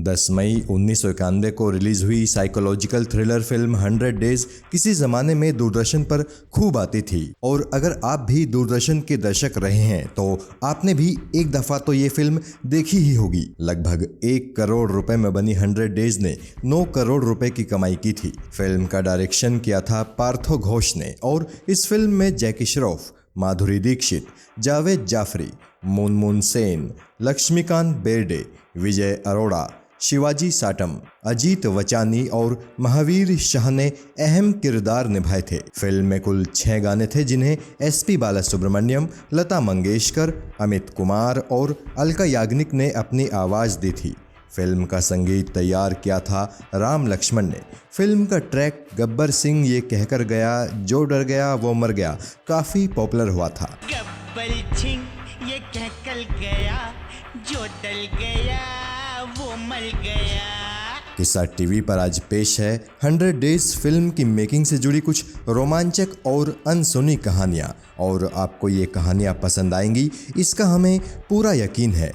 10 मई 1991 को रिलीज हुई psychological thriller film 100 days किसी जमाने में दूरदर्शन पर खूब आती थी और अगर आप भी दूरदर्शन के दर्शक रहे हैं तो आपने भी एक दफा तो ये फिल्म देखी ही होगी। लगभग 1 करोड़ रुपए में बनी 100 डेज ने 9 करोड़ रुपए की कमाई की थी। फिल्म का डायरेक्शन किया था पार्थो घोष ने और इस फिल्म में जैकी श्रॉफ, माधुरी दीक्षित, जावेद जाफरी, मुनमुन सेन, लक्ष्मीकांत बेर्डे, विजय अरोड़ा, शिवाजी साटम, अजीत वचानी और महावीर शाह ने अहम किरदार निभाए थे। फिल्म में कुल 6 गाने थे जिन्हें एसपी बालासुब्रमण्यम, लता मंगेशकर, अमित कुमार और अलका याग्निक ने अपनी आवाज़ दी थी। फिल्म का संगीत तैयार किया था राम लक्ष्मण ने। फिल्म का ट्रैक गब्बर सिंह ये कहकर गया, जो डर गया वो मर गया, काफ़ी पॉपुलर हुआ था। गब्बर सिंह ये कहकर गया, जो डर गया वो मर गया। किस्सा टीवी पर आज पेश है 100 डेज फिल्म की मेकिंग से जुड़ी कुछ रोमांचक और अनसुनी कहानियां और आपको ये कहानियां पसंद आएंगी, इसका हमें पूरा यकीन है।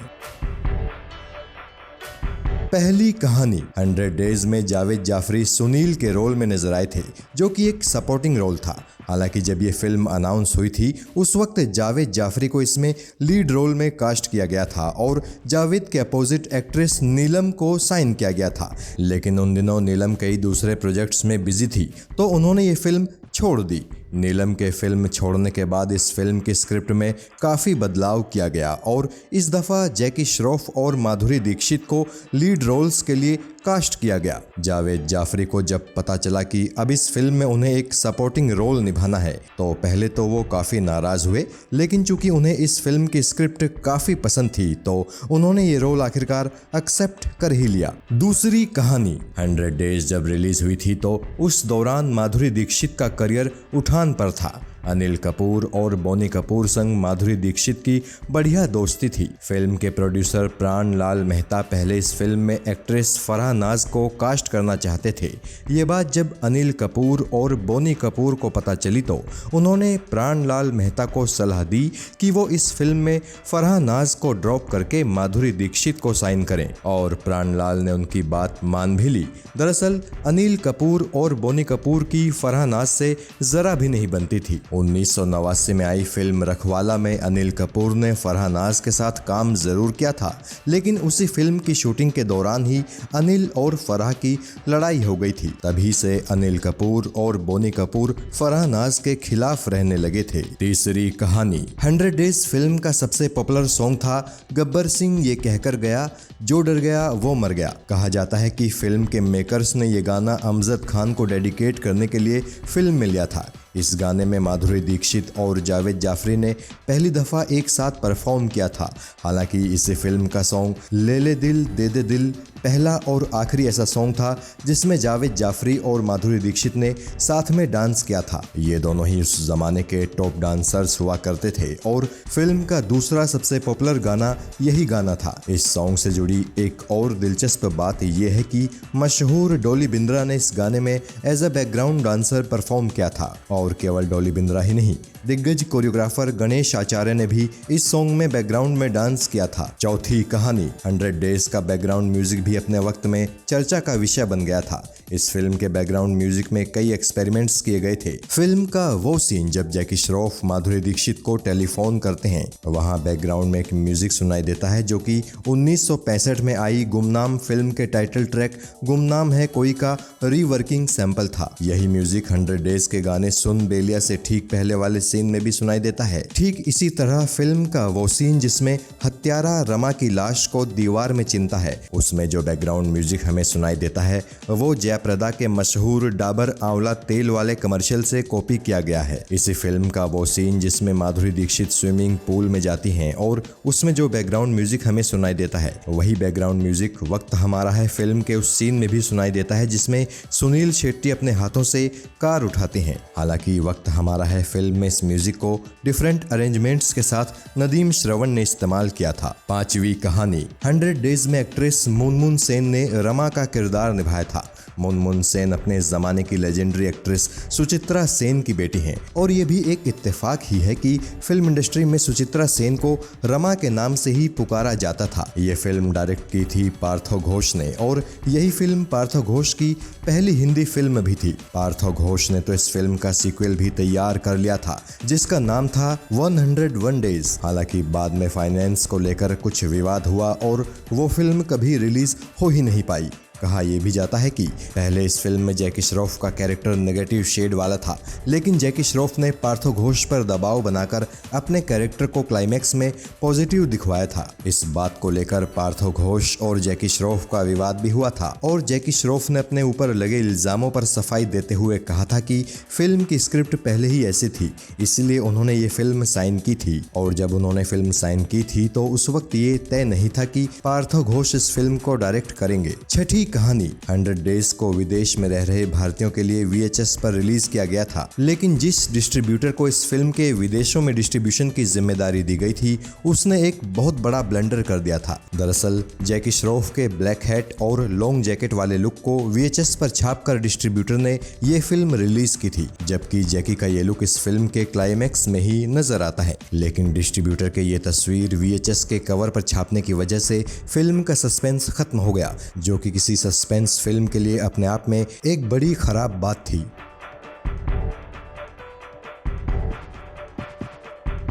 पहली कहानी 100 डेज में जावेद जाफरी सुनील के रोल में नजर आए थे, जो कि एक सपोर्टिंग रोल था। हालांकि जब ये फिल्म अनाउंस हुई थी उस वक्त जावेद जाफरी को इसमें लीड रोल में कास्ट किया गया था और जावेद के अपोजिट एक्ट्रेस नीलम को साइन किया गया था। लेकिन उन दिनों नीलम कई दूसरे प्रोजेक्ट्स में बिजी थी तो उन्होंने ये फिल्म छोड़ दी। नीलम के फिल्म छोड़ने के बाद इस फिल्म की स्क्रिप्ट में काफ़ी बदलाव किया गया और इस दफ़ा जैकी श्रॉफ और माधुरी दीक्षित को लीड रोल्स के लिए कास्ट किया गया। जावेद जाफरी को जब पता चला कि अब इस फिल्म में उन्हें एक सपोर्टिंग रोल निभाना है तो पहले तो वो काफ़ी नाराज़ हुए, लेकिन चूंकि उन्हें इस फिल्म की स्क्रिप्ट काफ़ी पसंद थी तो उन्होंने ये रोल आखिरकार एक्सेप्ट कर ही लिया। दूसरी कहानी 100 डेज जब रिलीज हुई थी तो उस दौरान माधुरी दीक्षित का करियर उठान पर था। अनिल कपूर और बोनी कपूर संग माधुरी दीक्षित की बढ़िया दोस्ती थी। फिल्म के प्रोड्यूसर प्राण लाल मेहता पहले इस फिल्म में एक्ट्रेस फराह नाज को कास्ट करना चाहते थे। ये बात जब अनिल कपूर और बोनी कपूर को पता चली तो उन्होंने प्राण लाल मेहता को सलाह दी कि वो इस फिल्म में फराह नाज को ड्रॉप करके माधुरी दीक्षित को साइन करें और प्राण लाल ने उनकी बात मान भी ली। दरअसल अनिल कपूर और बोनी कपूर की फराह नाज से ज़रा भी नहीं बनती थी। 1989 में आई फिल्म रखवाला में अनिल कपूर ने फराह नाज के साथ काम जरूर किया था, लेकिन उसी फिल्म की शूटिंग के दौरान ही अनिल और फराह की लड़ाई हो गई थी। तभी से अनिल कपूर और बोनी कपूर फराह नाज के खिलाफ रहने लगे थे। तीसरी कहानी 100 डेज फिल्म का सबसे पॉपुलर सॉन्ग था गब्बर सिंह ये कहकर गया, जो डर गया वो मर गया। कहा जाता है कि फिल्म के मेकर्स ने ये गाना अमजद खान को डेडिकेट करने के लिए फिल्म में लिया था। इस गाने में माधुरी दीक्षित और जावेद जाफरी ने पहली दफ़ा एक साथ परफॉर्म किया था। हालांकि इस फिल्म का सॉन्ग ले ले दिल दे दे दिल पहला और आखिरी ऐसा सॉन्ग था जिसमें जावेद जाफरी और माधुरी दीक्षित ने साथ में डांस किया था। ये दोनों ही उस जमाने के टॉप डांसर्स हुआ करते थे और फिल्म का दूसरा सबसे पॉपुलर गाना यही गाना था। इस सॉन्ग से जुड़ी एक और दिलचस्प बात यह है कि मशहूर डॉली बिंद्रा ने इस गाने में as a background dancer perform किया था और केवल डॉली बिंद्रा ही नहीं, दिग्गज कोरियोग्राफर गणेश आचार्य ने भी इस सॉन्ग में बैकग्राउंड में डांस किया था। चौथी कहानी 100 डेज का बैकग्राउंड म्यूजिक भी अपने वक्त में चर्चा का विषय बन गया था। इस फिल्म के बैकग्राउंड म्यूजिक में कई एक्सपेरिमेंट्स किए गए थे। फिल्म का वो सीन जब जैकी श्रॉफ माधुरी दीक्षित को टेलीफोन करते हैं, वहाँ बैकग्राउंड में एक म्यूजिक सुनाई देता है जो कि 1965 में आई गुमनाम फिल्म के टाइटल ट्रैक गुमनाम है कोई का रीवर्किंग सैंपल था। यही म्यूजिक 100 डेज के गाने सुन बेलिया से ठीक पहले वाले सीन में भी सुनाई देता है। ठीक इसी तरह फिल्म का वो सीन जिसमें हत्यारा रमा की लाश को दीवार में चिनता है, उसमें जो बैकग्राउंड म्यूजिक हमें सुनाई देता है वो जयप्रदा के मशहूर डाबर आंवला तेल वाले कमर्शियल से कॉपी किया गया है। इसी फिल्म का वो सीन जिसमें माधुरी दीक्षित स्विमिंग पूल में जाती हैं और उसमें जो बैकग्राउंड म्यूजिक हमें सुनाई देता है वही बैकग्राउंड म्यूजिक वक्त हमारा है फिल्म के उस सीन में भी सुनाई देता है जिसमें सुनील शेट्टी अपने हाथों से कार उठाते हैं। हालांकि वक्त हमारा है फिल्म में इस म्यूजिक को डिफरेंट अरेंजमेंट्स के साथ नदीम श्रवण ने इस्तेमाल किया था। पांचवी कहानी 100 डेज में एक्ट्रेस मुनमुन सेन ने रमा का किरदार निभाया था। मुनमुन सेन अपने जमाने की लेजेंडरी एक्ट्रेस सुचित्रा सेन की बेटी हैं और ये भी एक इत्तेफाक ही है कि फिल्म इंडस्ट्री में सुचित्रा सेन को रमा के नाम से ही पुकारा जाता था। ये फिल्म डायरेक्ट की थी पार्थो घोष ने और यही फिल्म पार्थो घोष की पहली हिंदी फिल्म भी थी। पार्थो घोष ने तो इस फिल्म का सीक्वल भी तैयार कर लिया था जिसका नाम था 101 डेज। हालांकि बाद में फाइनेंस को लेकर कुछ विवाद हुआ और वो फिल्म कभी रिलीज हो ही नहीं पाई। कहा यह भी जाता है कि पहले इस फिल्म में जैकी श्रॉफ का कैरेक्टर नेगेटिव शेड वाला था, लेकिन जैकी श्रॉफ ने पार्थो घोष पर दबाव बनाकर अपने कैरेक्टर को क्लाइमैक्स में पॉजिटिव दिखवाया था। इस बात को लेकर पार्थो घोष और जैकी श्रॉफ का विवाद भी हुआ था और जैकी श्रॉफ ने अपने ऊपर लगे इल्जामों पर सफाई देते हुए कहा था कि फिल्म की स्क्रिप्ट पहले ही ऐसी थी, इसलिए उन्होंने ये फिल्म साइन की थी। और जब उन्होंने फिल्म साइन की थी तो उस वक्त ये तय नहीं था कि पार्थो घोष इस फिल्म को डायरेक्ट करेंगे। छठी कहानी 100 डेज को विदेश में रह रहे भारतीयों के लिए VHS पर रिलीज किया गया था, लेकिन जिस डिस्ट्रीब्यूटर को इस फिल्म के विदेशों में डिस्ट्रीब्यूशन की जिम्मेदारी दी गई थी उसने एक बहुत बड़ा ब्लंडर कर दिया था। दरअसल जैकी श्रॉफ के ब्लैक हैट और लॉन्ग जैकेट वाले लुक को VHS पर छापकर डिस्ट्रीब्यूटर ने ये फिल्म रिलीज की थी, जबकि जैकी का ये लुक इस फिल्म के क्लाइमैक्स में ही नजर आता है। लेकिन डिस्ट्रीब्यूटर के ये तस्वीर VHS के कवर पर छापने की वजह से फिल्म का सस्पेंस खत्म हो गया, जो कि किसी सस्पेंस फिल्म के लिए अपने आप में एक बड़ी खराब बात थी।